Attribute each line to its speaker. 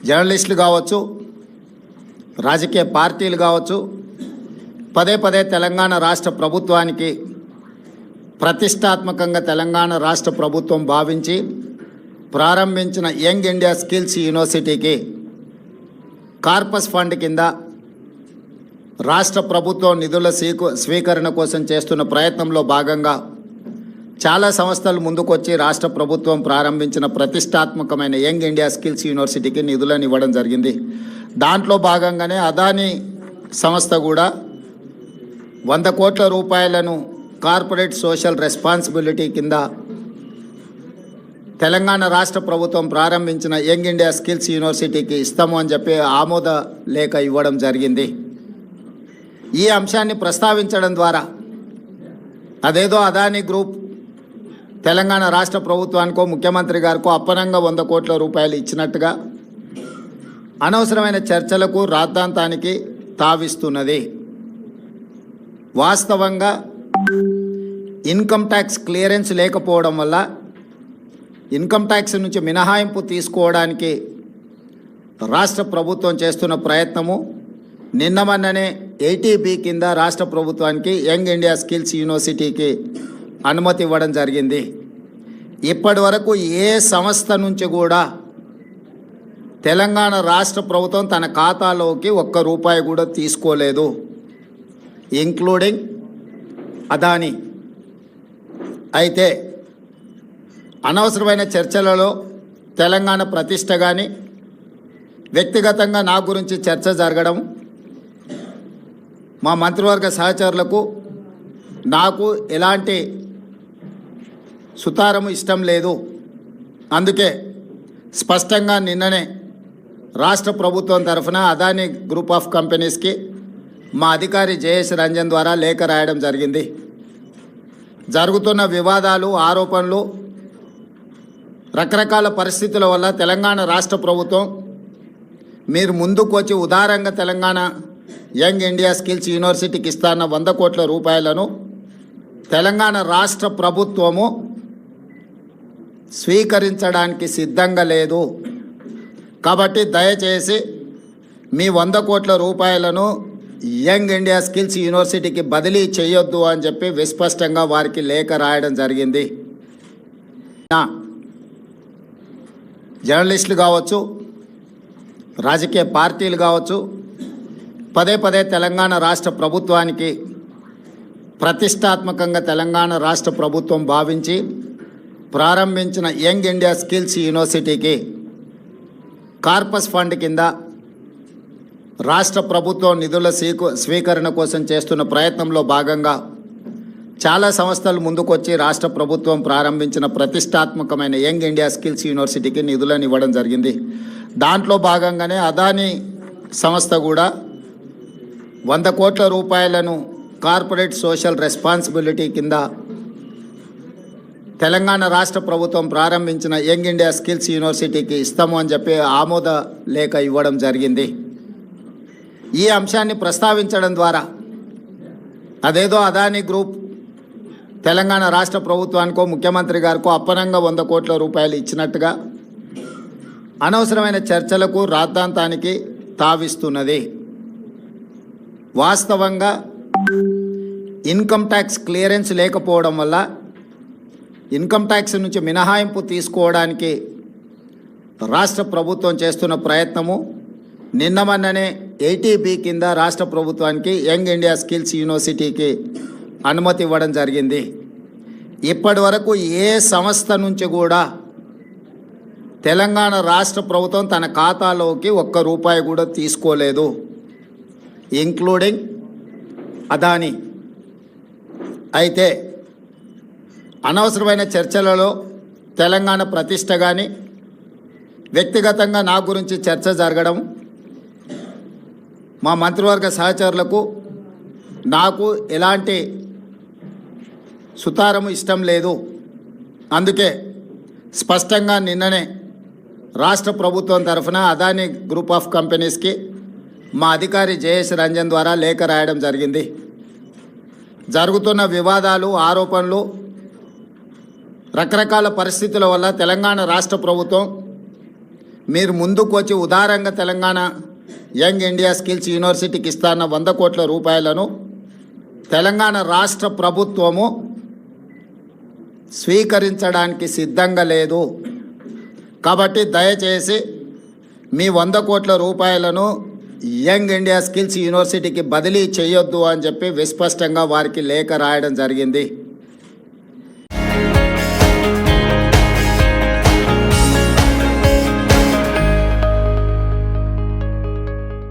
Speaker 1: జర్నలిస్టులు కావచ్చు, రాజకీయ పార్టీలు కావచ్చు, పదే పదే తెలంగాణ రాష్ట్ర ప్రభుత్వానికి ప్రతిష్టాత్మకంగా తెలంగాణ రాష్ట్ర ప్రభుత్వం భావించి ప్రారంభించిన యంగ్ ఇండియా స్కిల్స్ యూనివర్సిటీకి కార్పస్ ఫండ్ కింద రాష్ట్ర ప్రభుత్వం నిధుల స్వీకరణ కోసం చేస్తున్న ప్రయత్నంలో భాగంగా చాలా సంస్థలు ముందుకొచ్చి రాష్ట్ర ప్రభుత్వం ప్రారంభించిన ప్రతిష్టాత్మకమైన యంగ్ ఇండియా స్కిల్స్ యూనివర్సిటీకి నిధులను ఇవ్వడం జరిగింది. దాంట్లో భాగంగానే అదానీ సంస్థ కూడా 100 కోట్ల రూపాయలను కార్పొరేట్ సోషల్ రెస్పాన్సిబిలిటీ కింద తెలంగాణ రాష్ట్ర ప్రభుత్వం ప్రారంభించిన యంగ్ ఇండియా స్కిల్స్ యూనివర్సిటీకి ఇస్తాము అని చెప్పి ఆమోద లేఖ ఇవ్వడం జరిగింది. ఈ అంశాన్ని ప్రస్తావించడం ద్వారా అదేదో అదానీ గ్రూప్ తెలంగాణ రాష్ట్ర ప్రభుత్వానికో ముఖ్యమంత్రి గారికో అప్పనంగా 100 కోట్ల రూపాయలు ఇచ్చినట్టుగా అనవసరమైన చర్చలకు రాద్ధాంతానికి తావిస్తున్నది. వాస్తవంగా ఇన్కమ్ ట్యాక్స్ క్లియరెన్స్ లేకపోవడం వల్ల ఇన్కమ్ ట్యాక్స్ నుంచి మినహాయింపు తీసుకోవడానికి రాష్ట్ర ప్రభుత్వం చేస్తున్న ప్రయత్నము నిన్న మొన్ననే 80B కింద రాష్ట్ర ప్రభుత్వానికి యంగ్ ఇండియా స్కిల్స్ యూనివర్సిటీకి అనుమతి ఇవ్వడం జరిగింది. ఇప్పటి వరకు ఏ సంస్థ నుంచి కూడా తెలంగాణ రాష్ట్ర ప్రభుత్వం తన ఖాతాలోకి 1 రూపాయి కూడా తీసుకోలేదు, ఇంక్లూడింగ్ అదానీ. అయితే అనవసరమైన చర్చలలో తెలంగాణ ప్రతిష్ట కానీ వ్యక్తిగతంగా నా గురించి చర్చ జరగడం, మా మంత్రివర్గ సహచరులకు నాకు ఎలాంటి సుతారము ఇష్టం లేదు. అందుకే స్పష్టంగా నిన్ననే రాష్ట్ర ప్రభుత్వం తరఫున అదానీ గ్రూప్ ఆఫ్ కంపెనీస్కి మా అధికారి జయేష్ రంజన్ ద్వారా లేఖ రాయడం జరిగింది. జరుగుతున్న వివాదాలు, ఆరోపణలు, రకరకాల పరిస్థితుల వల్ల తెలంగాణ రాష్ట్ర ప్రభుత్వం మీరు ముందుకు వచ్చి ఉదారంగా తెలంగాణ యంగ్ ఇండియా స్కిల్స్ యూనివర్సిటీకి ఇస్తాన్న 100 కోట్ల రూపాయలను తెలంగాణ రాష్ట్ర ప్రభుత్వము స్వీకరించడానికి సిద్ధంగా లేదు. కాబట్టి దయచేసి మీ 100 కోట్ల రూపాయలను యంగ్ ఇండియా స్కిల్స్ యూనివర్సిటీకి బదిలీ చేయొద్దు అని చెప్పి విస్పష్టంగా వారికి లేఖ రాయడం జరిగింది. జర్నలిస్టులు కావచ్చు, రాజకీయ పార్టీలు కావచ్చు, పదే పదే తెలంగాణ రాష్ట్ర ప్రభుత్వానికి ప్రతిష్టాత్మకంగా తెలంగాణ రాష్ట్ర ప్రభుత్వం భావించి ప్రారంభించిన యంగ్ ఇండియా స్కిల్స్ యూనివర్సిటీకి కార్పస్ ఫండ్ కింద రాష్ట్ర ప్రభుత్వం నిధుల స్వీకరణ కోసం చేస్తున్న ప్రయత్నంలో భాగంగా చాలా సంస్థలు ముందుకొచ్చి రాష్ట్ర ప్రభుత్వం ప్రారంభించిన ప్రతిష్టాత్మకమైన యంగ్ ఇండియా స్కిల్స్ యూనివర్సిటీకి నిధులను ఇవ్వడం జరిగింది. దాంట్లో భాగంగానే అదానీ సంస్థ కూడా 100 కోట్ల రూపాయలను కార్పొరేట్ సోషల్ రెస్పాన్సిబిలిటీ కింద తెలంగాణ రాష్ట్ర ప్రభుత్వం ప్రారంభించిన యంగ్ ఇండియా స్కిల్స్ యూనివర్సిటీకి ఇస్తాము అని చెప్పి ఆమోద లేఖ ఇవ్వడం జరిగింది. ఈ అంశాన్ని ప్రస్తావించడం ద్వారా అదేదో అదానీ గ్రూప్ తెలంగాణ రాష్ట్ర ప్రభుత్వానికో ముఖ్యమంత్రి గారికో అప్పనంగా 100 కోట్ల రూపాయలు ఇచ్చినట్టుగా అనవసరమైన చర్చలకు రాద్ధాంతానికి తావిస్తున్నది. వాస్తవంగా ఇన్కమ్ ట్యాక్స్ క్లియరెన్స్ లేకపోవడం వల్ల ఇన్కమ్ ట్యాక్స్ నుంచి మినహాయింపు తీసుకోవడానికి రాష్ట్ర ప్రభుత్వం చేస్తున్న ప్రయత్నము నిన్న మొన్ననే 80B కింద రాష్ట్ర ప్రభుత్వానికి యంగ్ ఇండియా స్కిల్స్ యూనివర్సిటీకి అనుమతి ఇవ్వడం జరిగింది. ఇప్పటి వరకు ఏ సంస్థ నుంచి కూడా తెలంగాణ రాష్ట్ర ప్రభుత్వం తన ఖాతాలోకి 1 రూపాయి కూడా తీసుకోలేదు, ఇంక్లూడింగ్ అదానీ. అయితే అనవసరమైన చర్చలలో తెలంగాణ ప్రతిష్ట కానీ వ్యక్తిగతంగా నా గురించి చర్చ జరగడం, మా మంత్రివర్గ సహచరులకు నాకు ఎలాంటి సుతారము ఇష్టం లేదు. అందుకే స్పష్టంగా నిన్ననే రాష్ట్ర ప్రభుత్వం తరఫున అదానీ గ్రూప్ ఆఫ్ కంపెనీస్కి మా అధికారి జయేష్ రంజన్ ద్వారా లేఖ రాయడం జరిగింది. జరుగుతున్న వివాదాలు, ఆరోపణలు, రకరకాల పరిస్థితుల వల్ల తెలంగాణ రాష్ట్ర ప్రభుత్వం మీరు ముందుకు వచ్చి ఉదారంగా తెలంగాణ యంగ్ ఇండియా స్కిల్స్ యూనివర్సిటీకి ఇస్తాన్న 100 కోట్ల రూపాయలను తెలంగాణ రాష్ట్ర ప్రభుత్వము స్వీకరించడానికి సిద్ధంగా లేదు. కాబట్టి దయచేసి మీ 100 కోట్ల రూపాయలను యంగ్ ఇండియా స్కిల్స్ యూనివర్సిటీకి బదిలీ చేయొద్దు అని చెప్పి విస్పష్టంగా వారికి లేఖ రాయడం జరిగింది.